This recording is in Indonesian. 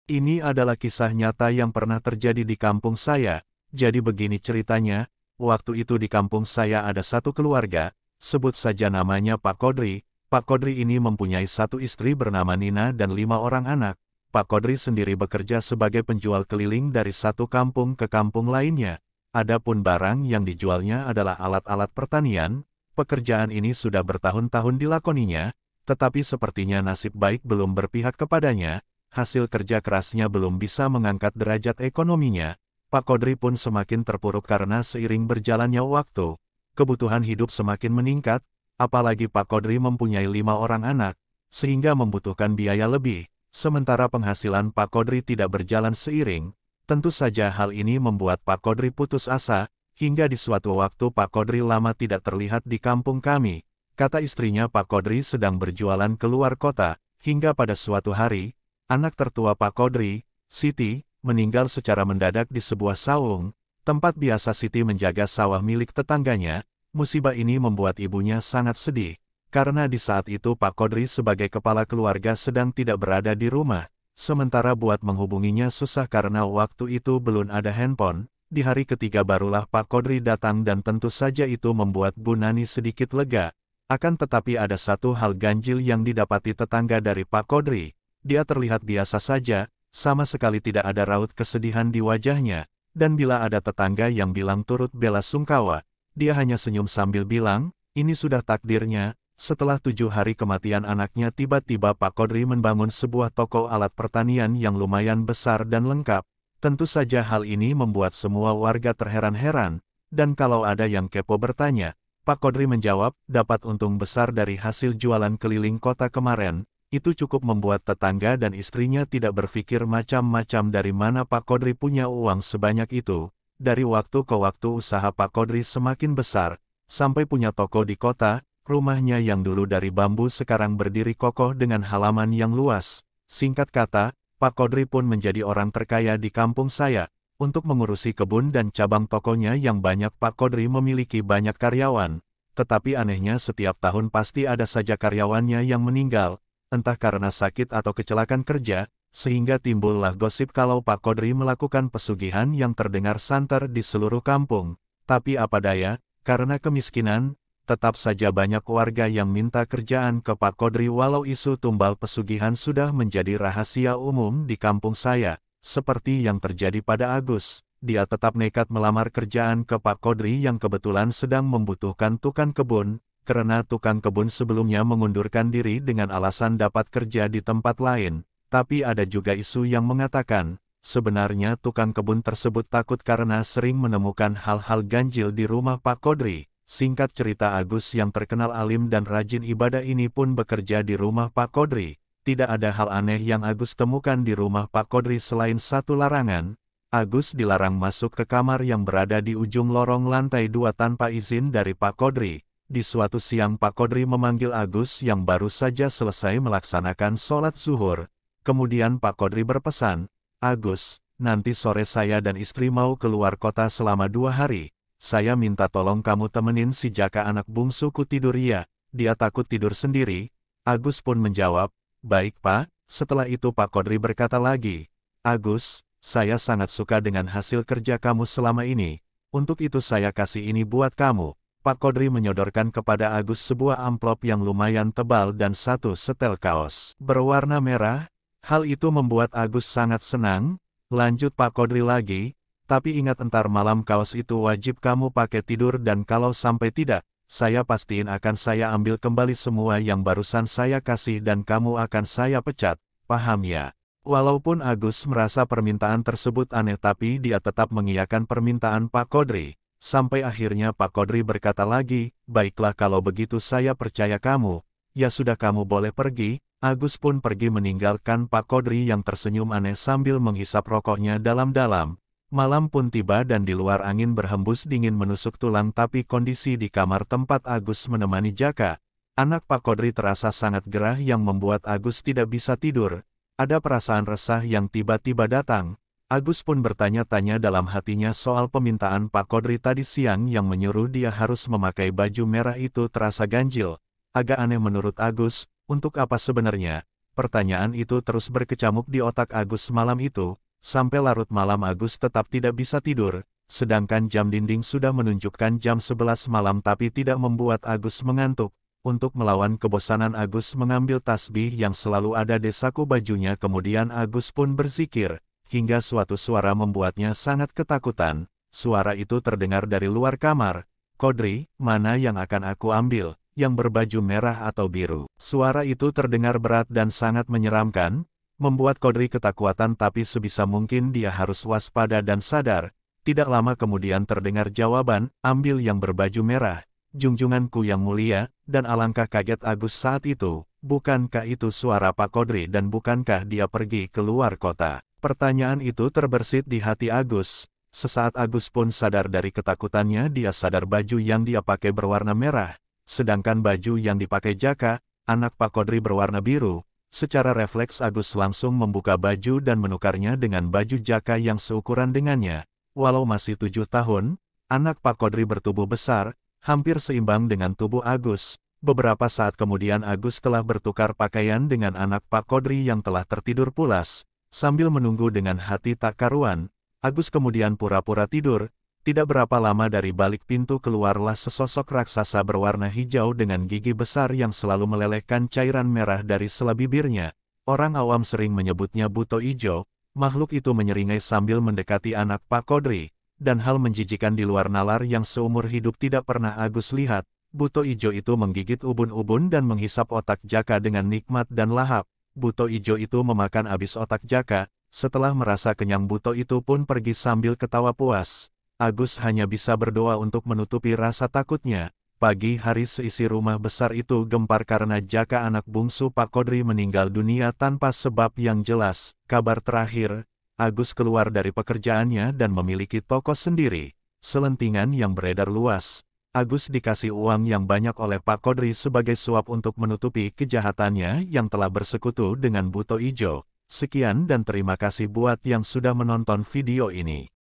Ini adalah kisah nyata yang pernah terjadi di kampung saya. Jadi begini ceritanya, waktu itu di kampung saya ada satu keluarga, sebut saja namanya Pak Kodri. Pak Kodri ini mempunyai satu istri bernama Nina dan 5 orang anak. Pak Kodri sendiri bekerja sebagai penjual keliling dari satu kampung ke kampung lainnya. Adapun barang yang dijualnya adalah alat-alat pertanian. Pekerjaan ini sudah bertahun-tahun dilakoninya, tetapi sepertinya nasib baik belum berpihak kepadanya. Hasil kerja kerasnya belum bisa mengangkat derajat ekonominya. Pak Kodri pun semakin terpuruk karena seiring berjalannya waktu, kebutuhan hidup semakin meningkat, apalagi Pak Kodri mempunyai 5 orang anak, sehingga membutuhkan biaya lebih, sementara penghasilan Pak Kodri tidak berjalan seiring. Tentu saja hal ini membuat Pak Kodri putus asa, hingga di suatu waktu Pak Kodri lama tidak terlihat di kampung kami. Kata istrinya Pak Kodri sedang berjualan keluar kota, hingga pada suatu hari, anak tertua Pak Kodri, Siti, meninggal secara mendadak di sebuah saung, tempat biasa Siti menjaga sawah milik tetangganya. Musibah ini membuat ibunya sangat sedih, karena di saat itu Pak Kodri sebagai kepala keluarga sedang tidak berada di rumah, sementara buat menghubunginya susah karena waktu itu belum ada handphone. Di hari ketiga barulah Pak Kodri datang dan tentu saja itu membuat Bu Nani sedikit lega. Akan tetapi ada satu hal ganjil yang didapati tetangga dari Pak Kodri. Dia terlihat biasa saja, sama sekali tidak ada raut kesedihan di wajahnya, dan bila ada tetangga yang bilang turut bela sungkawa, dia hanya senyum sambil bilang, ini sudah takdirnya. Setelah 7 hari kematian anaknya tiba-tiba Pak Kodri membangun sebuah toko alat pertanian yang lumayan besar dan lengkap. Tentu saja hal ini membuat semua warga terheran-heran, dan kalau ada yang kepo bertanya, Pak Kodri menjawab, dapat untung besar dari hasil jualan keliling kota kemarin. Itu cukup membuat tetangga dan istrinya tidak berpikir macam-macam dari mana Pak Kodri punya uang sebanyak itu. Dari waktu ke waktu usaha Pak Kodri semakin besar, sampai punya toko di kota, rumahnya yang dulu dari bambu sekarang berdiri kokoh dengan halaman yang luas. Singkat kata, Pak Kodri pun menjadi orang terkaya di kampung saya. Untuk mengurusi kebun dan cabang tokonya yang banyak Pak Kodri memiliki banyak karyawan. Tetapi anehnya setiap tahun pasti ada saja karyawannya yang meninggal. Entah karena sakit atau kecelakaan kerja, sehingga timbullah gosip kalau Pak Kodri melakukan pesugihan yang terdengar santer di seluruh kampung. Tapi apa daya, karena kemiskinan, tetap saja banyak warga yang minta kerjaan ke Pak Kodri walau isu tumbal pesugihan sudah menjadi rahasia umum di kampung saya. Seperti yang terjadi pada Agus, dia tetap nekat melamar kerjaan ke Pak Kodri yang kebetulan sedang membutuhkan tukang kebun. Karena tukang kebun sebelumnya mengundurkan diri dengan alasan dapat kerja di tempat lain. Tapi ada juga isu yang mengatakan, sebenarnya tukang kebun tersebut takut karena sering menemukan hal-hal ganjil di rumah Pak Kodri. Singkat cerita Agus yang terkenal alim dan rajin ibadah ini pun bekerja di rumah Pak Kodri. Tidak ada hal aneh yang Agus temukan di rumah Pak Kodri selain satu larangan. Agus dilarang masuk ke kamar yang berada di ujung lorong lantai 2 tanpa izin dari Pak Kodri. Di suatu siang Pak Kodri memanggil Agus yang baru saja selesai melaksanakan sholat zuhur. Kemudian Pak Kodri berpesan, Agus, nanti sore saya dan istri mau keluar kota selama 2 hari. Saya minta tolong kamu temenin si Jaka anak bungsuku tidur ya, dia takut tidur sendiri. Agus pun menjawab, baik Pak. Setelah itu Pak Kodri berkata lagi, Agus, saya sangat suka dengan hasil kerja kamu selama ini. Untuk itu saya kasih ini buat kamu. Pak Kodri menyodorkan kepada Agus sebuah amplop yang lumayan tebal dan satu setel kaos berwarna merah. Hal itu membuat Agus sangat senang. Lanjut Pak Kodri lagi, tapi ingat entar malam kaos itu wajib kamu pakai tidur dan kalau sampai tidak, saya pastiin akan saya ambil kembali semua yang barusan saya kasih dan kamu akan saya pecat, paham ya? Walaupun Agus merasa permintaan tersebut aneh tapi dia tetap mengiyakan permintaan Pak Kodri. Sampai akhirnya Pak Kodri berkata lagi, baiklah kalau begitu saya percaya kamu. Ya sudah kamu boleh pergi. Agus pun pergi meninggalkan Pak Kodri yang tersenyum aneh sambil menghisap rokoknya dalam-dalam. Malam pun tiba dan di luar angin berhembus dingin menusuk tulang tapi kondisi di kamar tempat Agus menemani Jaka, anak Pak Kodri terasa sangat gerah yang membuat Agus tidak bisa tidur. Ada perasaan resah yang tiba-tiba datang. Agus pun bertanya-tanya dalam hatinya soal permintaan Pak Kodri tadi siang yang menyuruh dia harus memakai baju merah itu terasa ganjil. Agak aneh menurut Agus, untuk apa sebenarnya? Pertanyaan itu terus berkecamuk di otak Agus malam itu, sampai larut malam Agus tetap tidak bisa tidur, sedangkan jam dinding sudah menunjukkan jam 11 malam tapi tidak membuat Agus mengantuk. Untuk melawan kebosanan Agus mengambil tasbih yang selalu ada di saku bajunya kemudian Agus pun berzikir, hingga suatu suara membuatnya sangat ketakutan. Suara itu terdengar dari luar kamar. "Kodri, mana yang akan aku ambil, yang berbaju merah atau biru?" Suara itu terdengar berat dan sangat menyeramkan, membuat Kodri ketakutan tapi sebisa mungkin dia harus waspada dan sadar. Tidak lama kemudian terdengar jawaban, "Ambil yang berbaju merah, junjunganku yang mulia," dan alangkah kaget Agus saat itu. Bukankah itu suara Pak Kodri dan bukankah dia pergi ke luar kota? Pertanyaan itu terbersit di hati Agus. Sesaat Agus pun sadar dari ketakutannya, dia sadar baju yang dia pakai berwarna merah, sedangkan baju yang dipakai Jaka, anak Pak Kodri berwarna biru. Secara refleks Agus langsung membuka baju dan menukarnya dengan baju Jaka yang seukuran dengannya. Walau masih 7 tahun, anak Pak Kodri bertubuh besar, hampir seimbang dengan tubuh Agus. Beberapa saat kemudian Agus telah bertukar pakaian dengan anak Pak Kodri yang telah tertidur pulas. Sambil menunggu dengan hati tak karuan, Agus kemudian pura-pura tidur. Tidak berapa lama dari balik pintu keluarlah sesosok raksasa berwarna hijau dengan gigi besar yang selalu melelehkan cairan merah dari sela bibirnya. Orang awam sering menyebutnya Buto Ijo. Makhluk itu menyeringai sambil mendekati anak Pak Kodri. Dan hal menjijikan di luar nalar yang seumur hidup tidak pernah Agus lihat. Buto Ijo itu menggigit ubun-ubun dan menghisap otak Jaka dengan nikmat dan lahap. Buto Ijo itu memakan habis otak Jaka. Setelah merasa kenyang Buto itu pun pergi sambil ketawa puas. Agus hanya bisa berdoa untuk menutupi rasa takutnya. Pagi hari seisi rumah besar itu gempar karena Jaka anak bungsu Pak Kodri meninggal dunia tanpa sebab yang jelas. Kabar terakhir, Agus keluar dari pekerjaannya dan memiliki toko sendiri. Selentingan yang beredar luas. Agus dikasih uang yang banyak oleh Pak Kodri sebagai suap untuk menutupi kejahatannya yang telah bersekutu dengan Buto Ijo. Sekian dan terima kasih buat yang sudah menonton video ini.